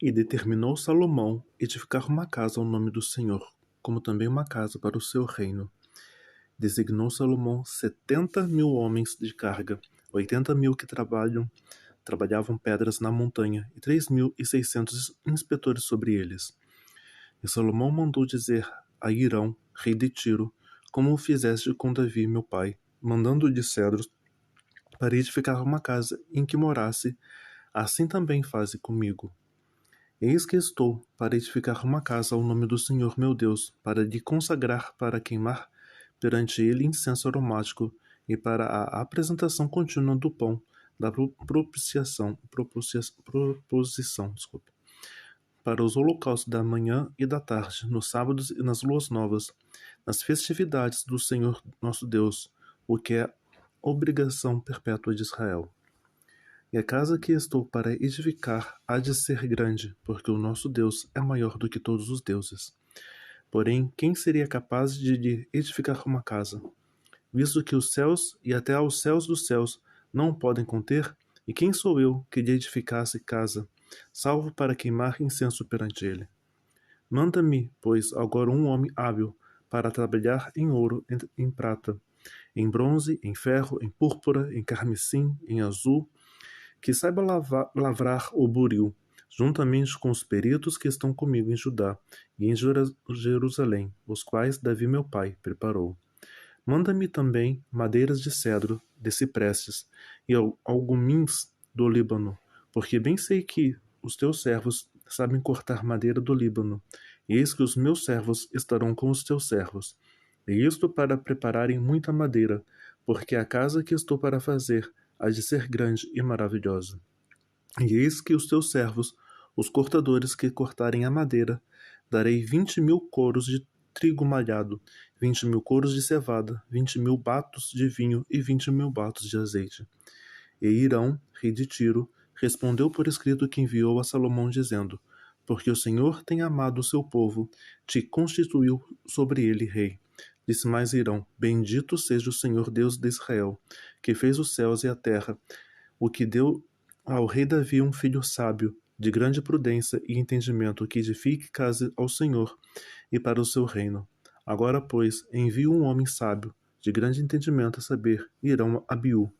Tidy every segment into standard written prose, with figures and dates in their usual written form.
E determinou Salomão edificar uma casa ao nome do Senhor, como também uma casa para o seu reino. Designou Salomão 70.000 homens de carga, 80.000 que trabalhavam pedras na montanha, e 3.600 inspetores sobre eles. E Salomão mandou dizer a Hirão, rei de Tiro, como o fizeste com Davi, meu pai, mandando de cedros para edificar uma casa em que morasse, assim também faze comigo. Eis que estou para edificar uma casa ao nome do Senhor meu Deus, para lhe consagrar para queimar perante ele incenso aromático e para a apresentação contínua do pão da proposição, para os holocaustos da manhã e da tarde, nos sábados e nas luas novas, nas festividades do Senhor nosso Deus, o que é obrigação perpétua de Israel. E a casa que estou para edificar há de ser grande, porque o nosso Deus é maior do que todos os deuses. Porém, quem seria capaz de lhe edificar uma casa? Visto que os céus e até aos céus dos céus não podem conter, e quem sou eu que lhe edificasse casa, salvo para queimar incenso perante ele? Manda-me, pois, agora um homem hábil para trabalhar em ouro, em prata, em bronze, em ferro, em púrpura, em carmesim, em azul, que saiba lavrar o buril, juntamente com os peritos que estão comigo em Judá e em Jerusalém, os quais Davi meu pai preparou. Manda-me também madeiras de cedro, de ciprestes, e algumins do Líbano, porque bem sei que os teus servos sabem cortar madeira do Líbano, e eis que os meus servos estarão com os teus servos. E isto para prepararem muita madeira, porque a casa que estou para fazer há de ser grande e maravilhosa. E eis que os teus servos, os cortadores que cortarem a madeira, darei 20.000 coros de trigo malhado, 20.000 coros de cevada, 20.000 batos de vinho e 20.000 batos de azeite. E Hirão, rei de Tiro, respondeu por escrito que enviou a Salomão, dizendo: Porque o Senhor tem amado o seu povo, te constituiu sobre ele rei. Disse mais Hirão: Bendito seja o Senhor Deus de Israel, que fez os céus e a terra, o que deu ao rei Davi um filho sábio, de grande prudência e entendimento, que edifique casa ao Senhor e para o seu reino. Agora, pois, envio um homem sábio, de grande entendimento, a saber, Hirão Abiú,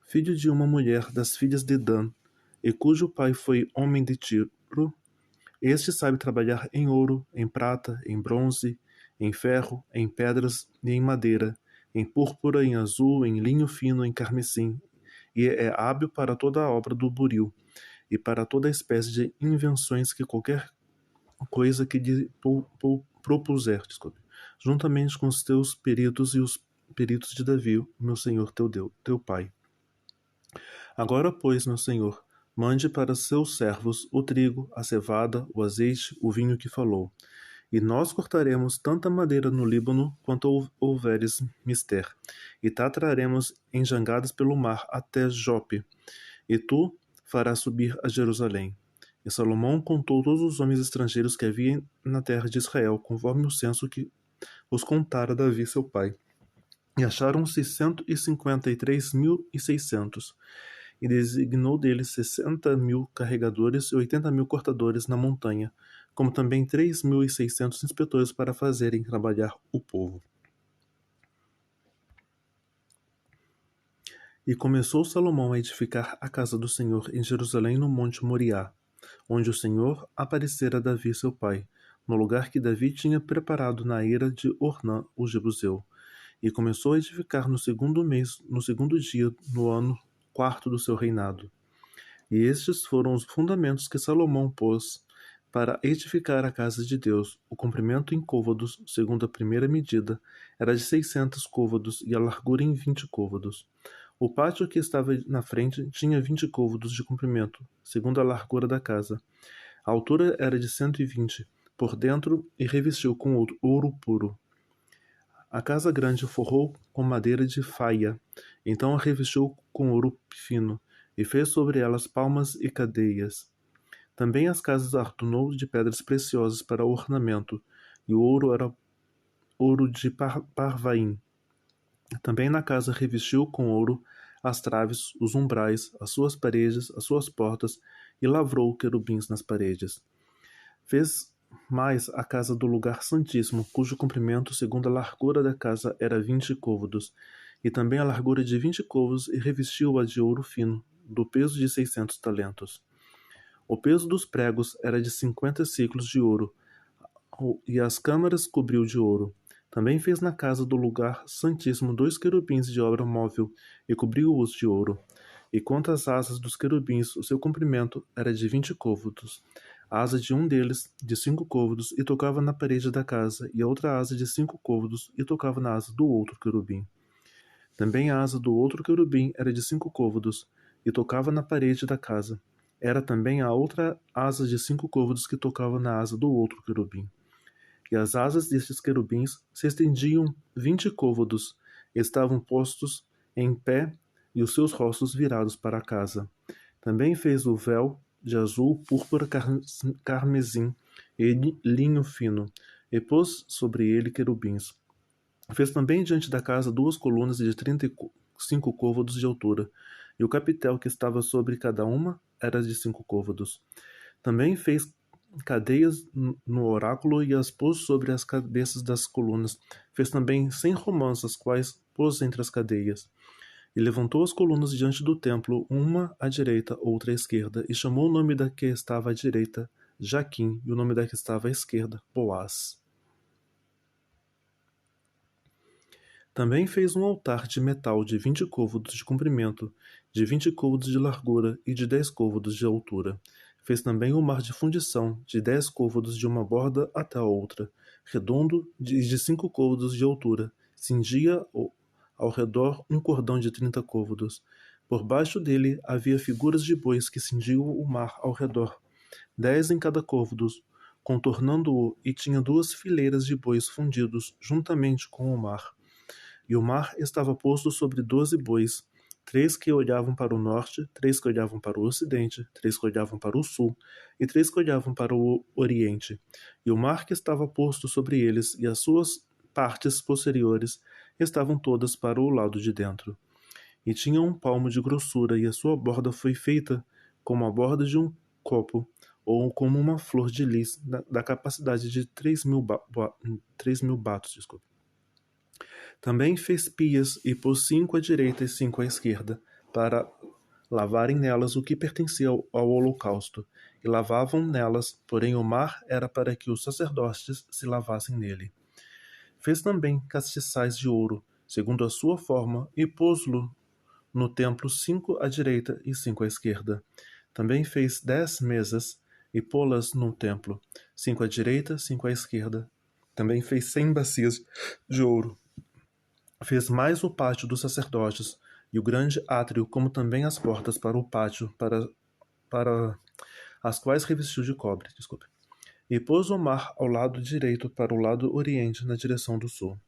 filho de uma mulher das filhas de Dan, e cujo pai foi homem de Tiro. Este sabe trabalhar em ouro, em prata, em bronze, em ferro, em pedras e em madeira, em púrpura, em azul, em linho fino, em carmesim, e é hábil para toda a obra do buril, e para toda espécie de invenções que qualquer coisa que lhe propuser, juntamente com os teus peritos e os peritos de Davi, meu senhor teu pai. Agora, pois, meu senhor, mande para seus servos o trigo, a cevada, o azeite, o vinho que falou. E nós cortaremos tanta madeira no Líbano quanto houveres mister, e ta traremos em jangadas pelo mar até Jope, e tu farás subir a Jerusalém. E Salomão contou todos os homens estrangeiros que havia na terra de Israel, conforme o censo que os contara Davi seu pai. E acharam-se 153.600, e designou deles 60.000 carregadores e 80.000 cortadores na montanha, como também 3.600 inspetores para fazerem trabalhar o povo. E começou Salomão a edificar a casa do Senhor em Jerusalém, no monte Moriá, onde o Senhor aparecera a Davi seu pai, no lugar que Davi tinha preparado na eira de Ornã, o jebuseu. E começou a edificar no segundo mês, no segundo dia, no ano quarto do seu reinado. E estes foram os fundamentos que Salomão pôs para edificar a casa de Deus. O comprimento em côvados, segundo a primeira medida, era de 600 côvados e a largura em 20 côvados. O pátio que estava na frente tinha 20 côvados de comprimento, segundo a largura da casa. A altura era de 120 por dentro e revestiu com ouro puro. A casa grande forrou com madeira de faia, então a revestiu com ouro fino, e fez sobre elas palmas e cadeias. Também as casas adornou de pedras preciosas para ornamento, e o ouro era ouro de Parvaim. Também na casa revestiu com ouro as traves, os umbrais, as suas paredes, as suas portas, e lavrou querubins nas paredes. Fez mais a casa do lugar santíssimo, cujo comprimento, segundo a largura da casa, era 20 côvados, e também a largura de 20 côvados, e revestiu-a de ouro fino, do peso de 600 talentos. O peso dos pregos era de 50 siclos de ouro, e as câmaras cobriu de ouro. Também fez na casa do lugar santíssimo 2 querubins de obra móvel, e cobriu-os de ouro. E quanto às asas dos querubins, o seu comprimento era de 20 côvados. A asa de um deles, de 5 côvados, e tocava na parede da casa, e a outra asa de 5 côvados, e tocava na asa do outro querubim. Também a asa do outro querubim era de 5 côvados, e tocava na parede da casa. Era também a outra asa de 5 côvados que tocava na asa do outro querubim. E as asas destes querubins se estendiam 20 côvados, e estavam postos em pé, e os seus rostos virados para a casa. Também fez o véu de azul, púrpura, carmesim e linho fino, e pôs sobre ele querubins. Fez também diante da casa 2 colunas de 35 côvados de altura, e o capitel que estava sobre cada uma era de 5 côvados. Também fez cadeias no oráculo e as pôs sobre as cabeças das colunas. Fez também 100 romãs, as quais pôs entre as cadeias. E levantou as colunas diante do templo, uma à direita, outra à esquerda, e chamou o nome da que estava à direita Jaquim, e o nome da que estava à esquerda Boaz. Também fez um altar de metal de 20 côvados de comprimento, de 20 côvados de largura e de 10 côvados de altura. Fez também um mar de fundição, de 10 côvados de uma borda até a outra, redondo e de 5 côvados de altura. Cingia ao redor um cordão de 30 côvados. Por baixo dele havia figuras de bois que cingiam o mar ao redor, 10 em cada côvado, contornando-o, e tinha 2 fileiras de bois fundidos juntamente com o mar. E o mar estava posto sobre 12 bois, 3 que olhavam para o norte, 3 que olhavam para o ocidente, 3 que olhavam para o sul, e 3 que olhavam para o oriente. E o mar que estava posto sobre eles, e as suas partes posteriores, estavam todas para o lado de dentro. E tinha 1 palmo de grossura, e a sua borda foi feita como a borda de um copo, ou como uma flor de lis, da capacidade de 3.000 batos. Desculpa. Também fez pias, e pôs 5 à direita e 5 à esquerda, para lavarem nelas o que pertencia ao holocausto, e lavavam nelas, porém o mar era para que os sacerdotes se lavassem nele. Fez também castiçais de ouro, segundo a sua forma, e pôs-lo no templo 5 à direita e 5 à esquerda. Também fez 10 mesas, e pô-las no templo, 5 à direita, 5 à esquerda. Também fez 100 bacias de ouro. Fez mais o pátio dos sacerdotes, e o grande átrio, como também as portas para o pátio, para as quais revestiu de cobre. E pôs o mar ao lado direito para o lado oriente, na direção do sul.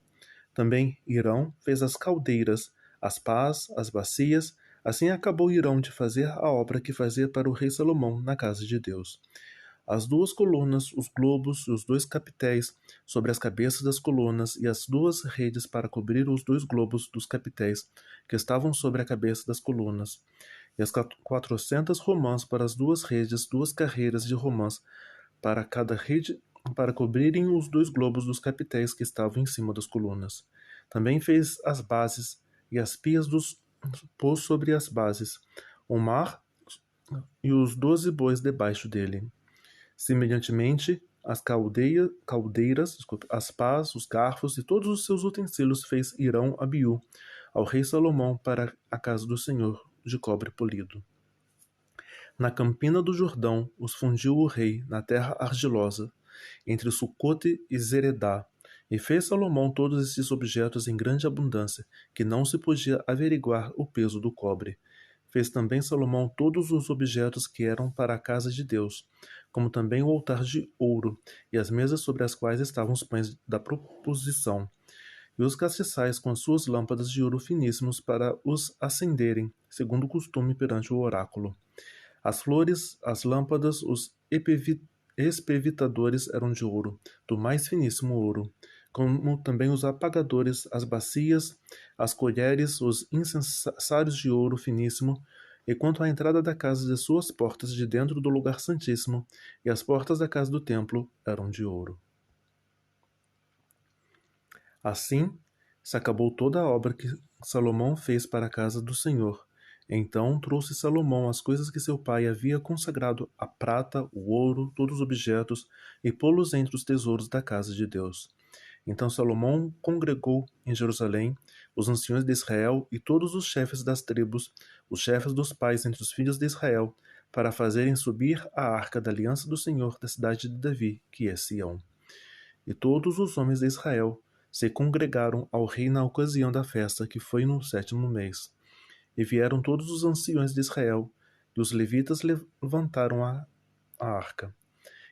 Também Hirão fez as caldeiras, as pás, as bacias. Assim acabou Hirão de fazer a obra que fazia para o rei Salomão na casa de Deus. As 2 colunas, os globos e os 2 capitéis sobre as cabeças das colunas, e as 2 redes para cobrir os 2 globos dos capitéis que estavam sobre a cabeça das colunas, e as 400 romãs para as 2 redes, 2 carreiras de romãs para cada rede, para cobrirem os 2 globos dos capitéis que estavam em cima das colunas. Também fez as bases, e as pias pôs sobre as bases, o mar e os 12 bois debaixo dele. Semelhantemente, as caldeiras, as pás, os garfos e todos os seus utensílios fez Hirão Abiú ao rei Salomão para a casa do Senhor, de cobre polido. Na campina do Jordão os fundiu o rei, na terra argilosa, entre Sucote e Zeredá, e fez Salomão todos esses objetos em grande abundância, que não se podia averiguar o peso do cobre. Fez também Salomão todos os objetos que eram para a casa de Deus, como também o altar de ouro, e as mesas sobre as quais estavam os pães da proposição, e os castiçais com as suas lâmpadas de ouro finíssimos para os acenderem, segundo o costume perante o oráculo. As flores, as lâmpadas, os espevitadores eram de ouro, do mais finíssimo ouro. como também os apagadores, as bacias, as colheres, os incensários de ouro finíssimo, e quanto à entrada da casa de suas portas de dentro do lugar santíssimo, e as portas da casa do templo eram de ouro. Assim se acabou toda a obra que Salomão fez para a casa do Senhor. Então trouxe Salomão as coisas que seu pai havia consagrado, a prata, o ouro, todos os objetos, e pô-los entre os tesouros da casa de Deus. Então Salomão congregou em Jerusalém os anciões de Israel e todos os chefes das tribos, os chefes dos pais entre os filhos de Israel, para fazerem subir a arca da aliança do Senhor da cidade de Davi, que é Sião. E todos os homens de Israel se congregaram ao rei na ocasião da festa, que foi no 7º mês. E vieram todos os anciões de Israel, e os levitas levantaram a arca.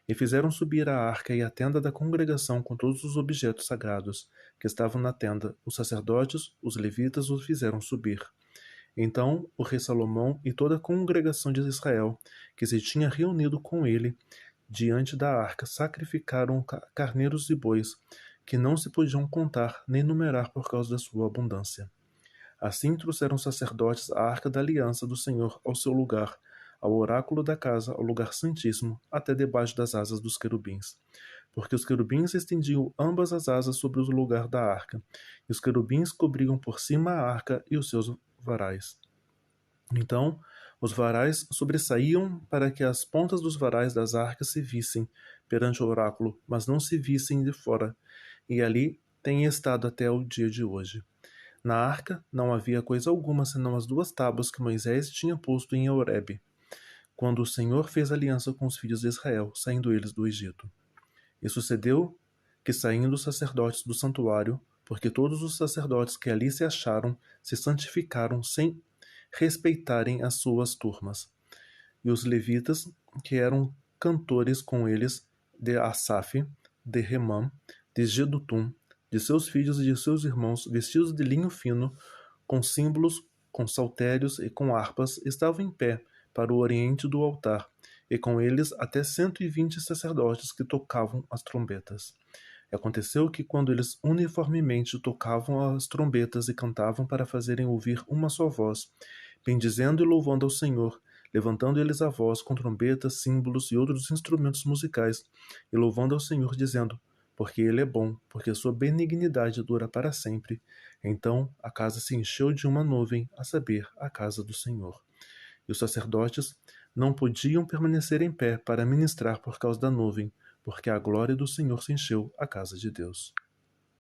E fizeram subir a arca e a tenda da congregação com todos os objetos sagrados que estavam na tenda. Os sacerdotes, os levitas, os fizeram subir. Então o rei Salomão e toda a congregação de Israel, que se tinha reunido com ele diante da arca, sacrificaram carneiros e bois, que não se podiam contar nem numerar por causa da sua abundância. Assim trouxeram os sacerdotes a arca da aliança do Senhor ao seu lugar, ao oráculo da casa, ao lugar santíssimo, até debaixo das asas dos querubins. Porque os querubins estendiam ambas as asas sobre o lugar da arca, e os querubins cobriam por cima a arca e os seus varais. Então, os varais sobressaíam para que as pontas dos varais das arcas se vissem perante o oráculo, mas não se vissem de fora, e ali têm estado até o dia de hoje. Na arca não havia coisa alguma senão as 2 tábuas que Moisés tinha posto em Horebe, quando o Senhor fez aliança com os filhos de Israel, saindo eles do Egito. E sucedeu que, saindo os sacerdotes do santuário, porque todos os sacerdotes que ali se acharam se santificaram sem respeitarem as suas turmas, e os levitas, que eram cantores com eles, de Asaf, de Remã, de Jedutum, de seus filhos e de seus irmãos, vestidos de linho fino, com símbolos, com saltérios e com harpas, estavam em pé para o oriente do altar, e com eles até 120 sacerdotes que tocavam as trombetas. E aconteceu que, quando eles uniformemente tocavam as trombetas e cantavam para fazerem ouvir uma só voz, bendizendo e louvando ao Senhor, levantando eles a voz com trombetas, símbolos e outros instrumentos musicais, e louvando ao Senhor, dizendo: porque ele é bom, porque a sua benignidade dura para sempre. Então a casa se encheu de uma nuvem, a saber, a casa do Senhor. E os sacerdotes não podiam permanecer em pé para ministrar por causa da nuvem, porque a glória do Senhor se encheu a casa de Deus.